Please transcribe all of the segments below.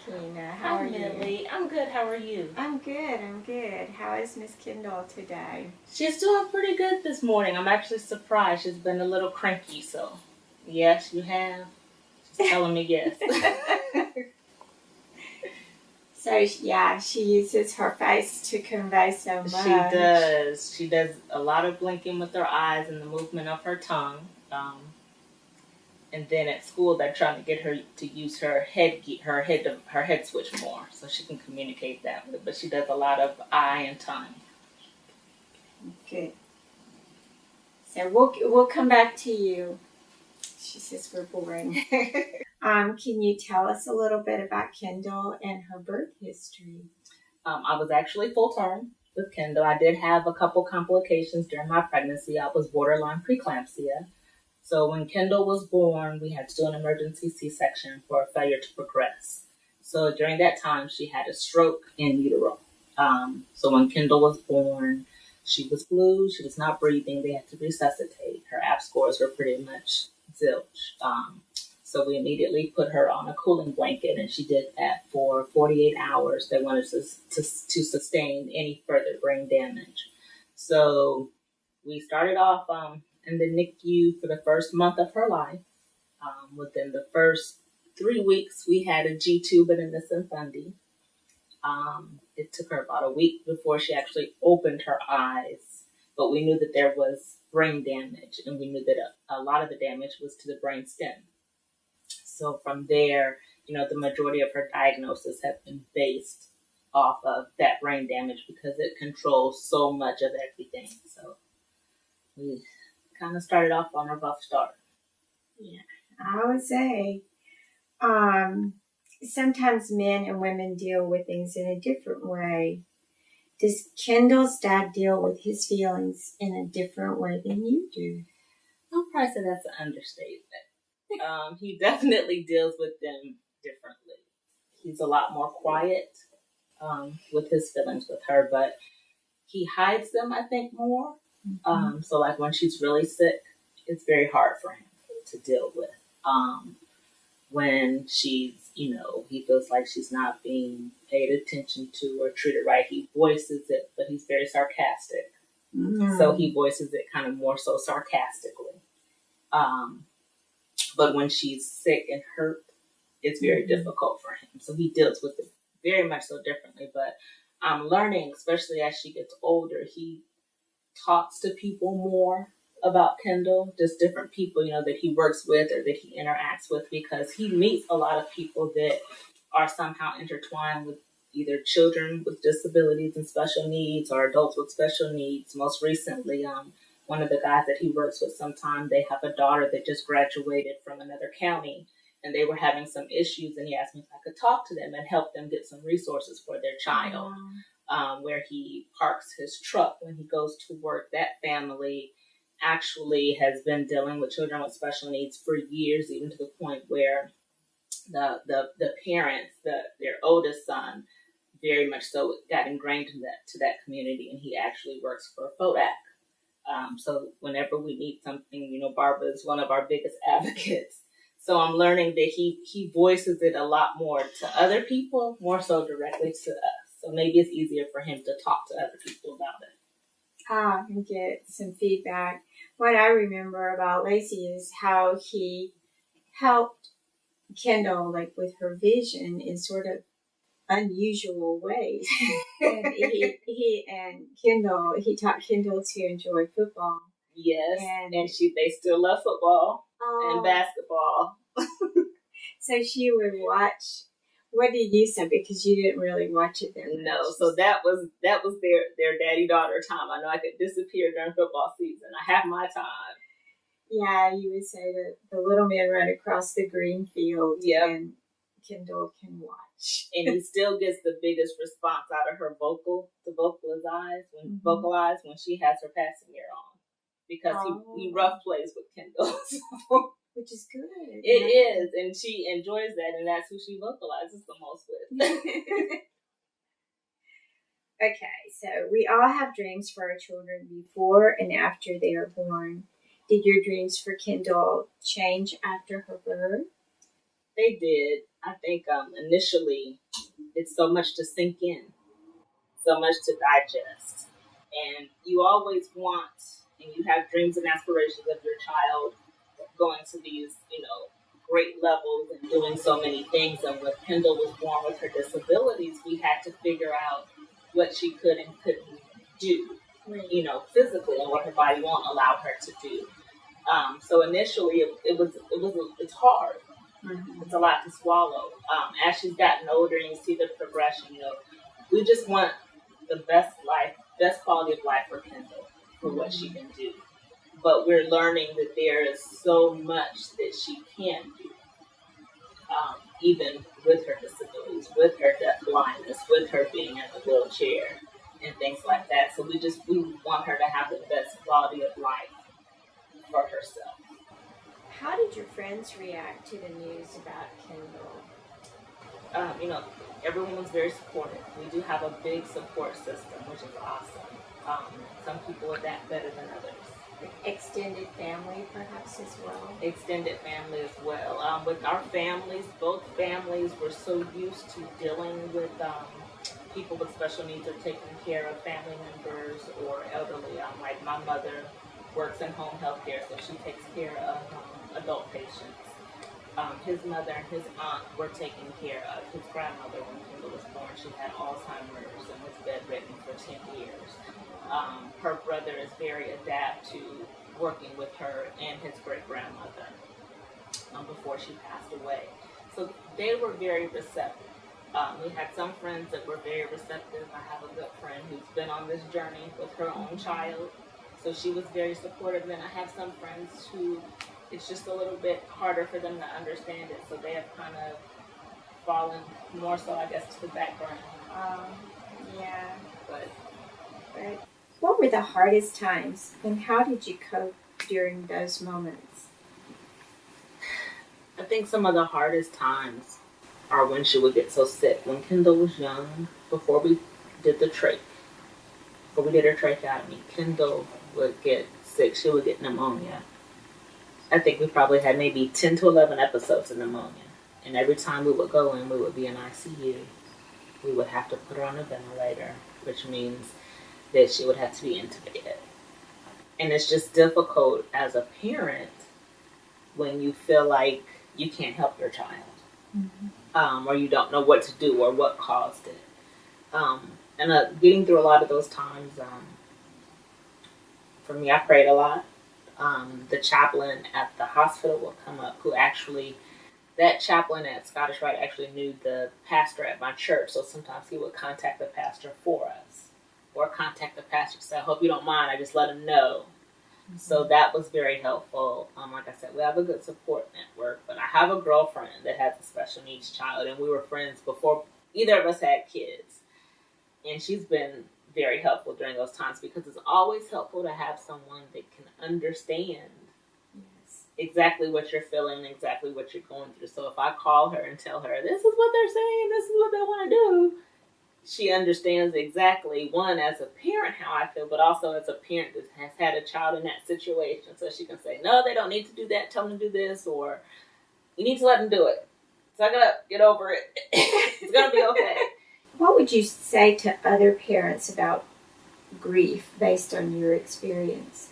Keena. How are Millie. you? I'm good. How are you? I'm good. How is Miss Kendall today? She's doing pretty good this morning. I'm actually surprised. She's been a little cranky, so yes, you have. She's telling me yes. So, yeah, she uses her face to convey so much. She does. She does a lot of blinking with her eyes and the movement of her tongue. And then at school, they're trying to get her to use her head switch more, so she can communicate that way. But she does a lot of eye and tongue. Good. So we'll come back to you. She says we're boring. Can you tell us a little bit about Kendall and her birth history? I was actually full term with Kendall. I did have a couple complications during my pregnancy. I was borderline preeclampsia. So when Kendall was born, we had to do an emergency C-section for failure to progress. So during that time, she had a stroke in utero. So when Kendall was born, she was blue. She was not breathing. They had to resuscitate. Her APP scores were pretty much zilch. So we immediately put her on a cooling blanket, and she did that for 48 hours. They wanted to sustain any further brain damage. So we started off in the NICU for the first month of her life. Within the first 3 weeks, we had a G-tube and a Nissen-Fundy. It took her about a week before she actually opened her eyes, but we knew that there was brain damage, and we knew that a lot of the damage was to the brain stem. So from there, the majority of her diagnosis have been based off of that brain damage because it controls so much of everything. So we kind of started off on a rough start. Yeah, I would say sometimes men and women deal with things in a different way. Does Kendall's dad deal with his feelings in a different way than you do? I'll probably say that's an understatement. He definitely deals with them differently. He's a lot more quiet with his feelings with her, but he hides them, I think, more. So like when she's really sick, it's very hard for him to deal with. When she's, he feels like she's not being paid attention to or treated right, he voices it, but he's very sarcastic. Mm-hmm. So he voices it kind of more so sarcastically. But when she's sick and hurt, it's very difficult for him. So he deals with it very much so differently. But I'm learning, especially as she gets older, he talks to people more about Kendall, just different people, that he works with or that he interacts with, because he meets a lot of people that are somehow intertwined with either children with disabilities and special needs or adults with special needs. Most recently, one of the guys that he works with sometimes, they have a daughter that just graduated from another county, and they were having some issues, and he asked me if I could talk to them and help them get some resources for their child. Where he parks his truck when he goes to work. That family actually has been dealing with children with special needs for years, even to the point where the parents, their oldest son, very much so got ingrained to that community, and he actually works for FODAC. So whenever we need something, Barbara is one of our biggest advocates. So I'm learning that he voices it a lot more to other people, more so directly to us. So maybe it's easier for him to talk to other people about it. And get some feedback. What I remember about Lacey is how he helped Kendall, like with her vision, in sort of unusual ways. And he taught Kendall to enjoy football. Yes, and they still love football and basketball. So she would watch. What did you say? Because you didn't really watch it there. No, so that was their daddy-daughter time. I know I could disappear during football season. I have my time. Yeah, you would say that the little man run across the green field. Yep. And Kendall can watch. And he still gets the biggest response out of her vocalize when she has her passing year on. Because he rough plays with Kendall. So. Which is good. It is, and she enjoys that, and that's who she vocalizes the most with. Okay, so we all have dreams for our children before and after they are born. Did your dreams for Kendall change after her birth? They did. I think initially it's so much to sink in, so much to digest. And you always want, and you have dreams and aspirations of your child going to these, great levels and doing so many things. And when Kendall was born with her disabilities, we had to figure out what she could and couldn't do, physically, and what her body won't allow her to do. So initially, it's hard. Mm-hmm. It's a lot to swallow. As she's gotten older and you see the progression, we just want the best quality of life for Kendall, for what she can do. But we're learning that there is so much that she can do, even with her disabilities, with her deaf blindness, with her being in the wheelchair and things like that. So we want her to have the best quality of life for herself. How did your friends react to the news about Kendall? Everyone was very supportive. We do have a big support system, which is awesome. Some people adapt better than others. Extended family, perhaps, as well? Extended family as well. With our families, both families were so used to dealing with people with special needs or taking care of family members or elderly. Like my mother works in home health care, so she takes care of adult patients. His mother and his aunt were taking care of his grandmother when Kendall was born. She had Alzheimer's and was bedridden for 10 years. Her brother is very adept to working with her and his great-grandmother before she passed away. So they were very receptive. We had some friends that were very receptive. I have a good friend who's been on this journey with her own child, so she was very supportive. Then I have some friends who it's just a little bit harder for them to understand it, so they have kind of fallen more so, I guess, to the background. Yeah. But what were the hardest times, and how did you cope during those moments? I think some of the hardest times are when she would get so sick. When Kendall was young, before we did before we did her tracheotomy, Kendall would get sick. She would get pneumonia. I think we probably had maybe 10 to 11 episodes of pneumonia. And every time we would go in, we would be in ICU. We would have to put her on a ventilator, which means that she would have to be intubated. And it's just difficult as a parent when you feel like you can't help your child. Mm-hmm. Or you don't know what to do or what caused it. And getting through a lot of those times, for me, I prayed a lot. The chaplain at the hospital will come up, that chaplain at Scottish Rite actually knew the pastor at my church, so sometimes he would contact the pastor for us, or contact the pastor and say, I hope you don't mind, I just let him know. Mm-hmm. So that was very helpful. Like I said, we have a good support network, but I have a girlfriend that has a special needs child, and we were friends before either of us had kids, and she's been very helpful during those times, because it's always helpful to have someone that can understand exactly what you're feeling, exactly what you're going through. So if I call her and tell her, this is what they're saying, this is what they want to do, she understands exactly, one, as a parent, how I feel, but also as a parent that has had a child in that situation. So she can say, no, they don't need to do that, tell them to do this, or you need to let them do it. Suck it up, get over it. It's going to be okay. What would you say to other parents about grief based on your experience?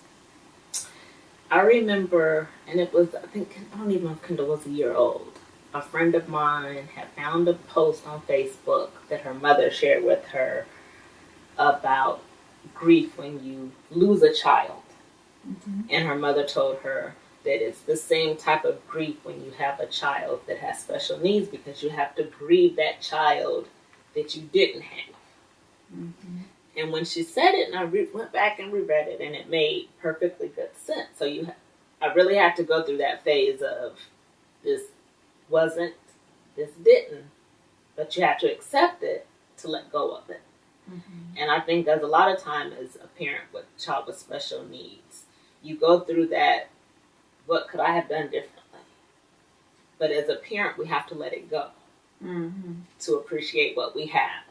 I remember, and I don't even know if Kendall was a year old. A friend of mine had found a post on Facebook that her mother shared with her about grief when you lose a child. Mm-hmm. And her mother told her that it's the same type of grief when you have a child that has special needs, because you have to grieve that child that you didn't have. Mm-hmm. And when she said it, and I went back and reread it, and it made perfectly good sense. So I really had to go through that phase of this wasn't, this didn't, but you have to accept it to let go of it. Mm-hmm. And I think there's a lot of time as a parent with a child with special needs, you go through that, what could I have done differently? But as a parent, we have to let it go. Mm-hmm. To appreciate what we have.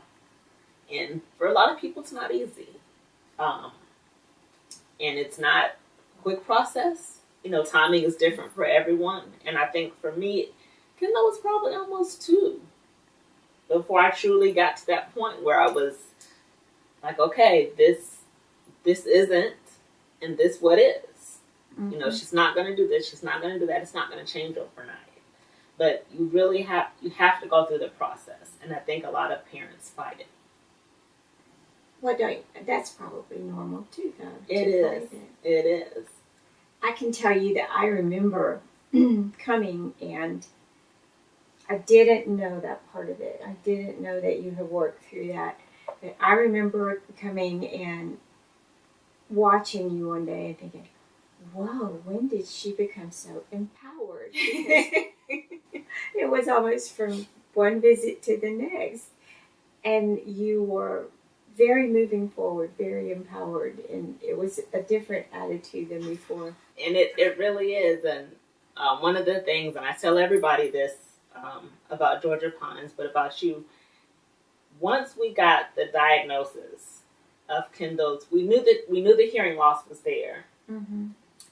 And for a lot of people, it's not easy. And it's not a quick process. Timing is different for everyone. And I think for me, Kendall was probably almost 2 before I truly got to that point where I was like, okay, this isn't, and this what is. Mm-hmm. You know, she's not going to do this. She's not going to do that. It's not going to change overnight. But you really have to go through the process, and I think a lot of parents fight it. Well, that's probably normal too, though. It is. It is. I can tell you that I remember coming, and I didn't know that part of it. I didn't know that you had worked through that. But I remember coming and watching you one day and thinking, whoa, when did she become so empowered? It was almost from one visit to the next. And you were very moving forward, very empowered, and it was a different attitude than before. And it really is. And one of the things, and I tell everybody this about Georgia Pines, but about you, once we got the diagnosis of Kendall's, we knew the hearing loss was there. Mm-hmm.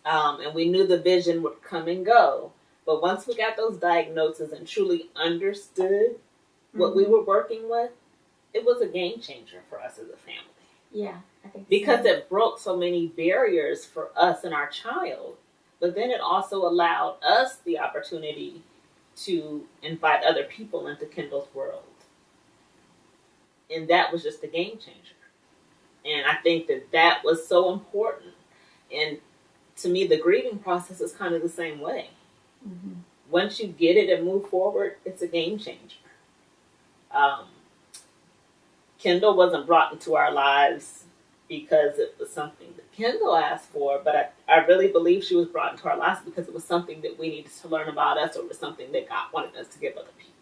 And we knew the vision would come and go. But once we got those diagnoses and truly understood what we were working with, it was a game changer for us as a family. Yeah, I think because so. it broke so many barriers for us and our child. But then it also allowed us the opportunity to invite other people into Kendall's world. And that was just a game changer. And I think that was so important. And to me, the grieving process is kind of the same way. Mm-hmm. Once you get it and move forward, it's a game changer. Kendall wasn't brought into our lives because it was something that Kendall asked for, but I really believe she was brought into our lives because it was something that we needed to learn about us, or it was something that God wanted us to give other people.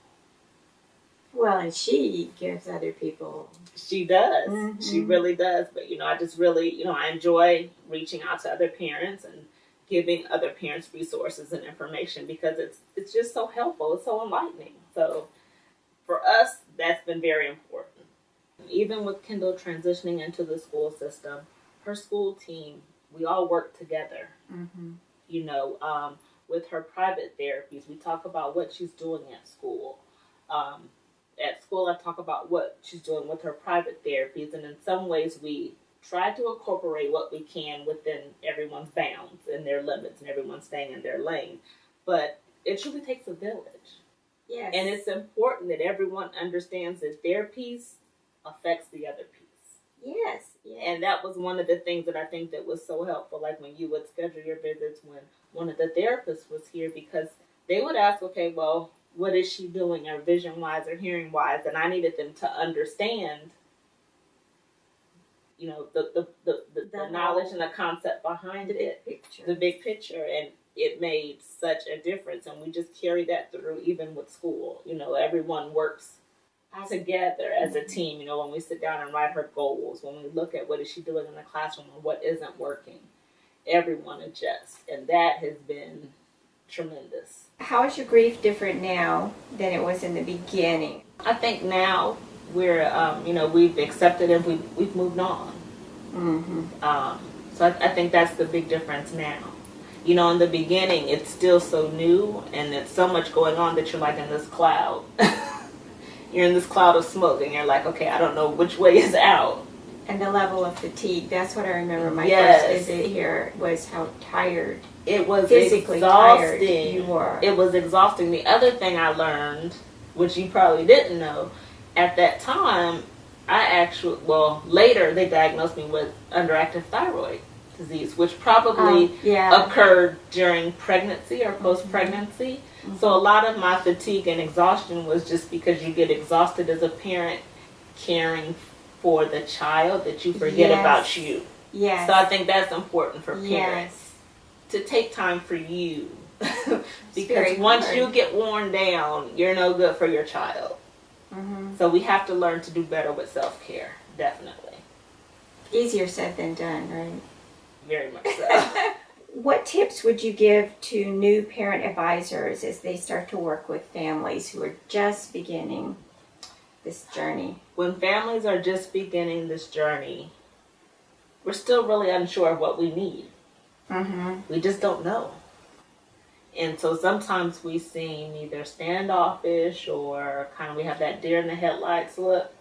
Well, and she gives other people. She does. Mm-hmm. She really does. But, I just really, I enjoy reaching out to other parents and giving other parents resources and information because it's just so helpful. It's so enlightening. So for us, that's been very important. Even with Kendall transitioning into the school system, her school team, we all work together. Mm-hmm. With her private therapies, we talk about what she's doing at school. At school, I talk about what she's doing with her private therapies, and in some ways, we try to incorporate what we can within everyone's bounds and their limits, and everyone staying in their lane. But it truly takes a village. Yes. And it's important that everyone understands that their piece affects the other piece. Yes. And that was one of the things that I think that was so helpful, like when you would schedule your visits when one of the therapists was here, because they would ask, okay, well, what is she doing, or vision-wise or hearing-wise? And I needed them to understand, the knowledge and the concept behind the big picture. And it made such a difference. And we just carry that through even with school. Everyone works together as a team. When we sit down and write her goals, when we look at what is she doing in the classroom and what isn't working, everyone adjusts. And that has been tremendous. How is your grief different now than it was in the beginning? I think now we're, we've accepted it, we've moved on. Mm-hmm. So I think that's the big difference now. In the beginning, it's still so new, and there's so much going on that you're like in this cloud. You're in this cloud of smoke, and you're like, okay, I don't know which way is out. And the level of fatigue, that's what I remember my Yes. first visit here, was how tired. It was physically exhausting. Tired you were. It was exhausting. The other thing I learned, which you probably didn't know, at that time, later they diagnosed me with underactive thyroid disease, which probably occurred during pregnancy or post-pregnancy. Mm-hmm. So a lot of my fatigue and exhaustion was just because you get exhausted as a parent caring for the child that you forget about you. Yes. So I think that's important for parents to take time for you. Because once you get worn down, you're no good for your child. Mm-hmm. So we have to learn to do better with self-care, definitely. Easier said than done, right? Very much so. What tips would you give to new parent advisors as they start to work with families who are just beginning this journey? When families are just beginning this journey, we're still really unsure of what we need. Mm-hmm. We just don't know. And so sometimes we seem either standoffish or kind of we have that deer in the headlights look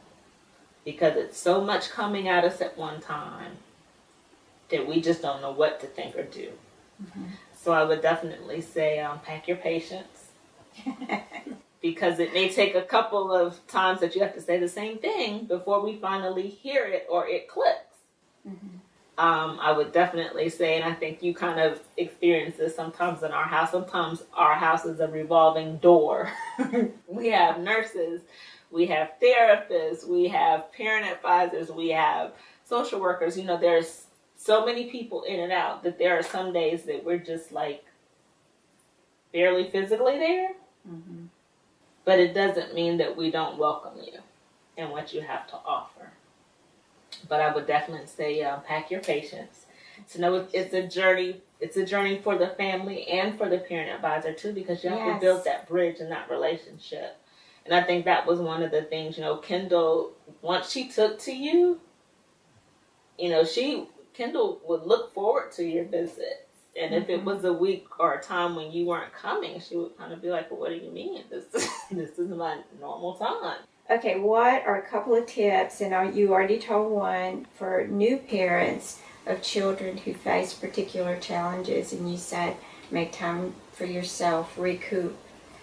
because it's so much coming at us at one time that we just don't know what to think or do. Mm-hmm. So I would definitely say pack your patience because it may take a couple of times that you have to say the same thing before we finally hear it or it clicks. Mm-hmm. I would definitely say, and I think you kind of experience this sometimes in our house. Sometimes our house is a revolving door. We have nurses, we have therapists, we have parent advisors, we have social workers. You know, there's so many people in and out that there are some days that we're just like barely physically there. Mm-hmm. But it doesn't mean that we don't welcome you and what you have to offer. But I would definitely say pack your patience. To know it's a journey. It's a journey for the family and for the parent advisor too, because you have to build that bridge and that relationship. And I think that was one of the things, you know, Kendall, once she took to you, you know, Kendall would look forward to your visits. And if it was a week or a time when you weren't coming, she would kind of be like, well, what do you mean? This is my normal time. Okay, what are a couple of tips, and you already told one, for new parents of children who face particular challenges, and you said make time for yourself, recoup.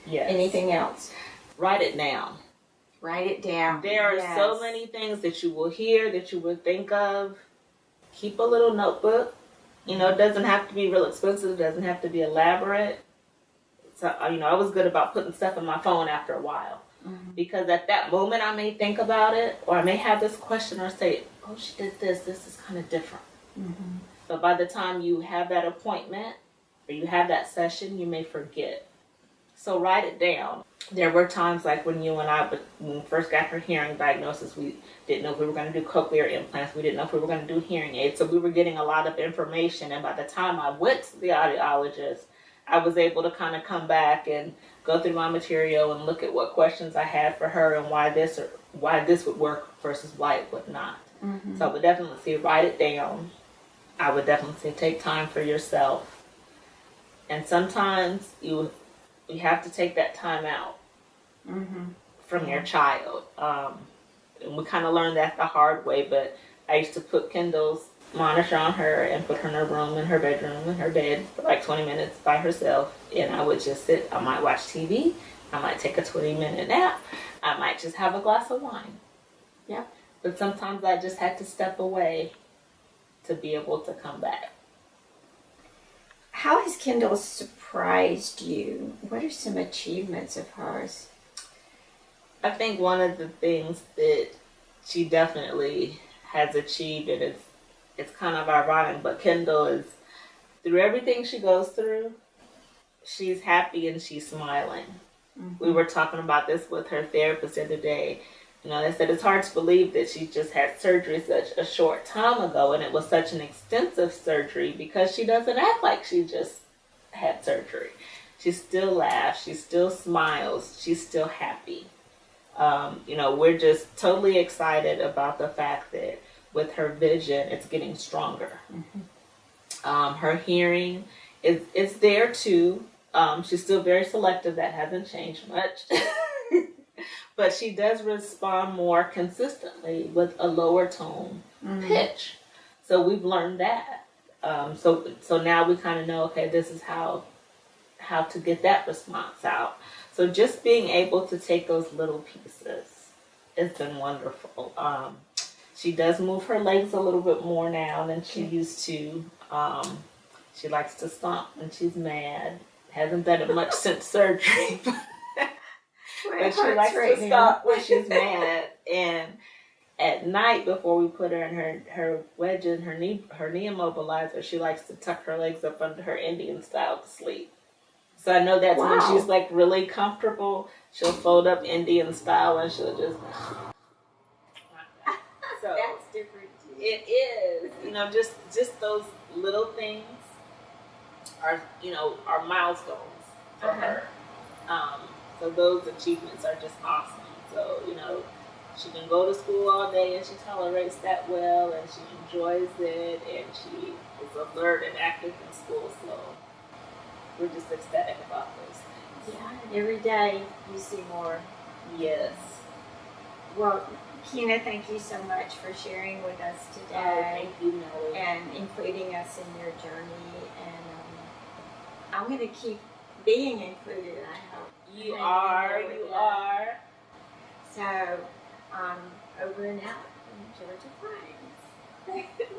Yes. Anything else? Write it down. Write it down. There are so many things that you will hear, that you will think of. Keep a little notebook. You know, it doesn't have to be real expensive. It doesn't have to be elaborate. So, you know, I was good about putting stuff in my phone after a while. Mm-hmm. Because at that moment I may think about it, or I may have this question or say, oh, she did this is kind of different. Mm-hmm. But by the time you have that appointment or you have that session, you may forget. So write it down. There were times like when you and I, when we first got her hearing diagnosis, we didn't know if we were going to do cochlear implants. We didn't know if we were going to do hearing aids. So we were getting a lot of information. And by the time I went to the audiologist, I was able to kind of come back and go through my material and look at what questions I had for her and why this would work versus why it would not. Mm-hmm. So I would definitely say write it down. I would definitely say take time for yourself. And sometimes you have to take that time out from your child. And we kind of learned that the hard way, but I used to put Kendall's monitor on her and put her in her room, in her bedroom, in her bed for like 20 minutes by herself. And I would just sit. I might watch TV. I might take a 20-minute nap. I might just have a glass of wine. Yeah. But sometimes I just had to step away to be able to come back. How has Kendall surprised you? What are some achievements of hers? I think one of the things that she definitely has achieved, and it's kind of ironic, but Kendall is, through everything she goes through, she's happy and she's smiling. Mm-hmm. We were talking about this with her therapist the other day. You know, they said it's hard to believe that she just had surgery such a short time ago, and it was such an extensive surgery, because she doesn't act like she just had surgery. She still laughs, she still smiles, she's still happy. You know, we're just totally excited about the fact that with her vision, it's getting stronger. Mm-hmm. Her hearing is there too. She's still very selective. That hasn't changed much. But she does respond more consistently with a lower tone pitch. So we've learned that. So now we kind of know, okay, this is how to get that response out. So just being able to take those little pieces has been wonderful. She does move her legs a little bit more now than she used to. She likes to stomp when she's mad. Hasn't done it much since surgery. But she likes to stomp when she's mad. And at night, before we put her in her wedges, her knee immobilizer, she likes to tuck her legs up under her Indian style to sleep. So I know that's when she's like really comfortable. She'll fold up Indian style and she'll just. So that's different too. It is, you know, just those little things are milestones for her. So those achievements are just awesome. So, you know, she can go to school all day and she tolerates that well and she enjoys it and she is alert and active in school. So we're just ecstatic about those things. Yeah, and every day you see more. Yes. Well, Keena, thank you so much for sharing with us Oh, today thank you, Nellie. and including us in your journey. And I'm going to keep being included, I hope. You Hanging in are. there with You you. are. So, over and out from Georgia Pines.